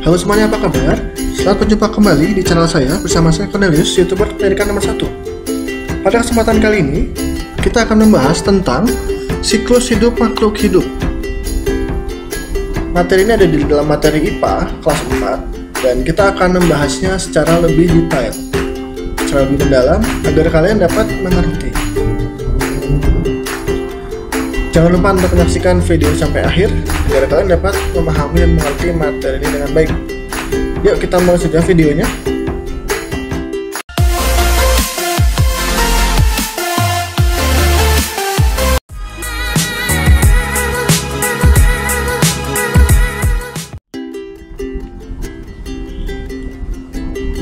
Halo semuanya, apa kabar? Selamat berjumpa kembali di channel saya bersama saya Cornelius, YouTuber pendidikan nomor 1. Pada kesempatan kali ini, kita akan membahas tentang siklus hidup makhluk hidup. Materi ini ada di dalam materi IPA kelas 4 dan kita akan membahasnya secara lebih detail, secara lebih mendalam agar kalian dapat mengerti. Jangan lupa untuk menyaksikan video sampai akhir agar kalian dapat memahami dan mengerti materi ini dengan baik. Yuk kita mulai saja videonya.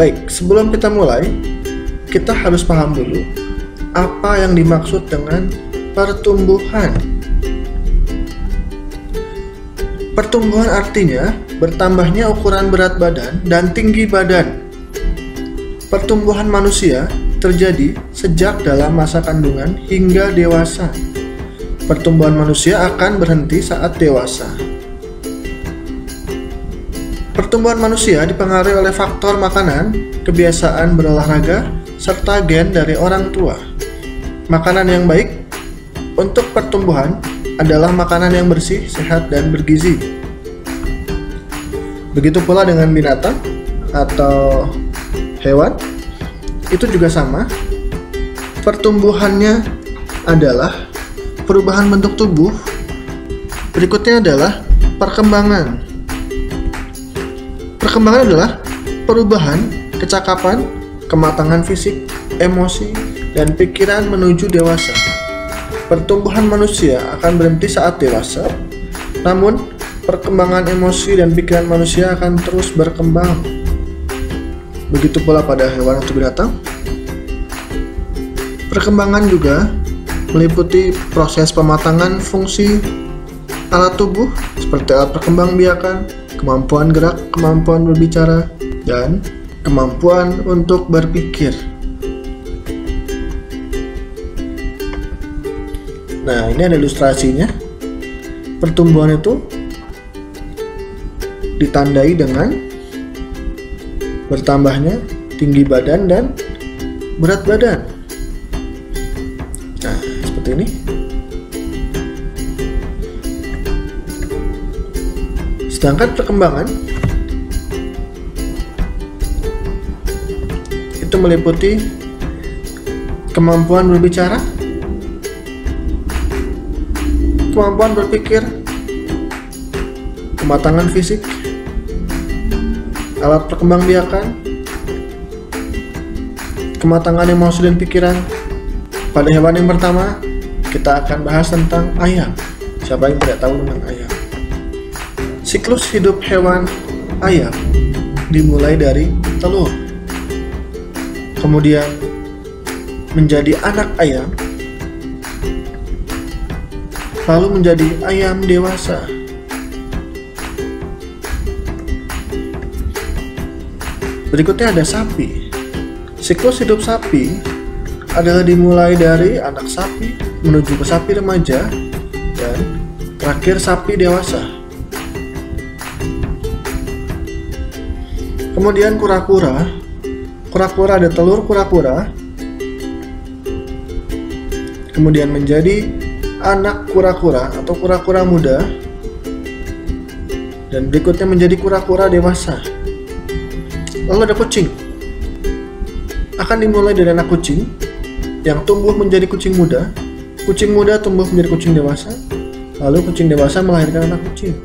Baik, sebelum kita mulai, kita harus paham dulu apa yang dimaksud dengan pertumbuhan. Pertumbuhan artinya bertambahnya ukuran berat badan dan tinggi badan. Pertumbuhan manusia terjadi sejak dalam masa kandungan hingga dewasa. Pertumbuhan manusia akan berhenti saat dewasa. Pertumbuhan manusia dipengaruhi oleh faktor makanan, kebiasaan berolahraga, serta gen dari orang tua. Makanan yang baik untuk pertumbuhan adalah makanan yang bersih, sehat, dan bergizi. Begitu pula dengan binatang atau hewan, itu juga sama. Pertumbuhannya adalah perubahan bentuk tubuh. Berikutnya adalah perkembangan. Perkembangan adalah perubahan kecakapan, kematangan fisik, emosi, dan pikiran menuju dewasa. Pertumbuhan manusia akan berhenti saat dewasa, namun perkembangan emosi dan pikiran manusia akan terus berkembang. Begitu pula pada hewan atau binatang. Perkembangan juga meliputi proses pematangan fungsi alat tubuh seperti alat perkembangbiakan, kemampuan gerak, kemampuan berbicara, dan kemampuan untuk berpikir. Nah, ini ada ilustrasinya. Pertumbuhan itu ditandai dengan bertambahnya tinggi badan dan berat badan. Nah, seperti ini. Sedangkan perkembangan itu meliputi kemampuan berbicara, kemampuan berpikir, kematangan fisik, alat perkembangbiakan, kematangan emosi dan pikiran. Pada hewan yang pertama, kita akan bahas tentang ayam. Siapa yang tidak tahu tentang ayam? Siklus hidup hewan ayam dimulai dari telur, kemudian menjadi anak ayam, lalu menjadi ayam dewasa. Berikutnya ada sapi. Siklus hidup sapi adalah dimulai dari anak sapi menuju ke sapi remaja dan terakhir sapi dewasa. Kemudian kura-kura. Kura-kura ada telur kura-kura, kemudian menjadi anak kura-kura atau kura-kura muda, dan berikutnya menjadi kura-kura dewasa. Lalu ada kucing. Akan dimulai dari anak kucing yang tumbuh menjadi kucing muda tumbuh menjadi kucing dewasa, lalu kucing dewasa melahirkan anak kucing.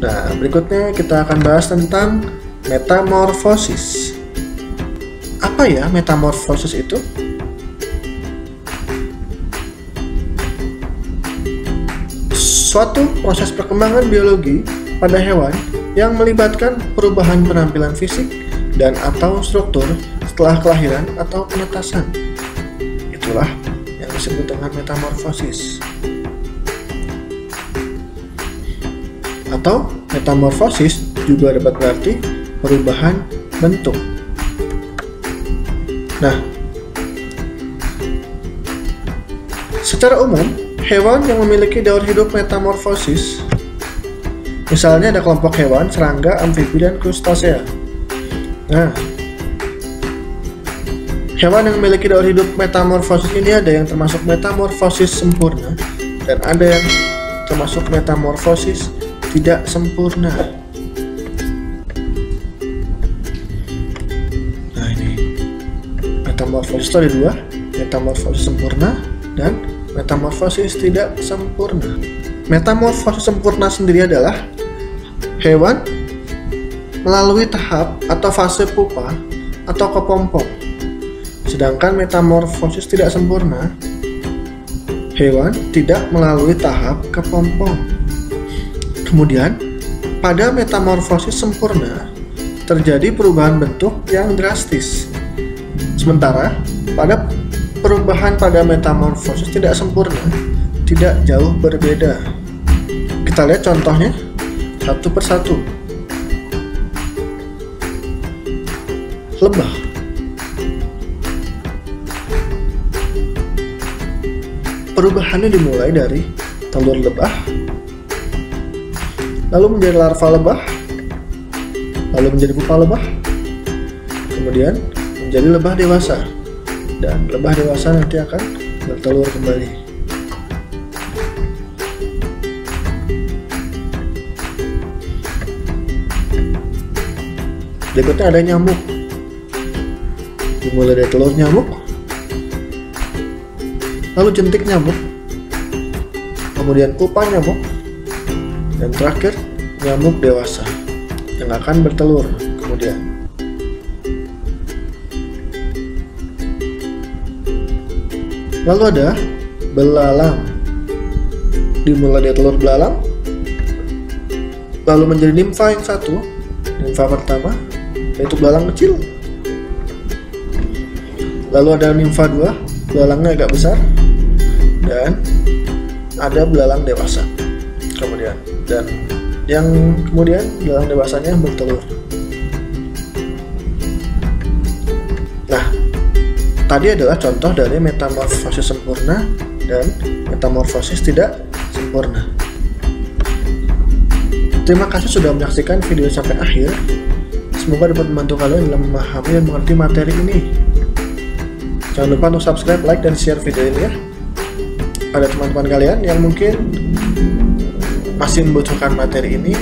Nah, berikutnya kita akan bahas tentang metamorfosis. Apa ya metamorfosis itu? Suatu proses perkembangan biologi pada hewan yang melibatkan perubahan penampilan fisik dan atau struktur setelah kelahiran atau penetasan. Itulah yang disebut dengan metamorfosis. Atau metamorfosis juga dapat berarti perubahan bentuk. Nah, secara umum, hewan yang memiliki daur hidup metamorfosis Misalnya ada kelompok hewan, serangga, amfibi, dan krustasea. Nah, hewan yang memiliki daur hidup metamorfosis ini ada yang termasuk metamorfosis sempurna dan ada yang termasuk metamorfosis tidak sempurna. Nah, ini metamorfosis itu ada dua, metamorfosis sempurna dan metamorfosis tidak sempurna. Metamorfosis sempurna sendiri adalah hewan melalui tahap atau fase pupa atau kepompong. Sedangkan metamorfosis tidak sempurna, hewan tidak melalui tahap kepompong. Kemudian, pada metamorfosis sempurna, terjadi perubahan bentuk yang drastis. Sementara, pada perubahan pada metamorfosis tidak sempurna, tidak jauh berbeda. Kita lihat contohnya satu persatu. Lebah. Perubahannya dimulai dari telur lebah, lalu menjadi larva lebah, lalu menjadi pupa lebah, kemudian menjadi lebah dewasa, dan lebah dewasa nanti akan bertelur kembali. Berikutnya ada nyamuk. Dimulai dari telur nyamuk, lalu jentik nyamuk, kemudian pupa nyamuk, dan terakhir nyamuk dewasa yang akan bertelur kemudian. Lalu ada belalang. Dimulai dari telur belalang, lalu menjadi nimfa yang satu, nimfa pertama, yaitu belalang kecil. Lalu ada nimfa 2, belalangnya agak besar, dan ada belalang dewasa kemudian, dan yang kemudian belalang dewasanya bertelur. Nah, tadi adalah contoh dari metamorfosis sempurna dan metamorfosis tidak sempurna. Terima kasih sudah menyaksikan video sampai akhir. Semoga dapat membantu kalian dalam memahami dan mengerti materi ini. Jangan lupa untuk subscribe, like, dan share video ini ya. Pada teman-teman kalian yang mungkin masih membutuhkan materi ini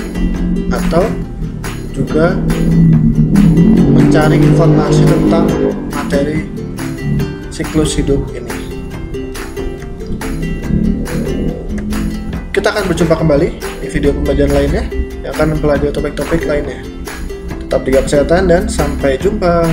atau juga mencari informasi tentang materi siklus hidup ini. Kita akan berjumpa kembali di video pembelajaran lainnya yang akan mempelajari topik-topik lainnya. Tetap jaga kesehatan dan sampai jumpa.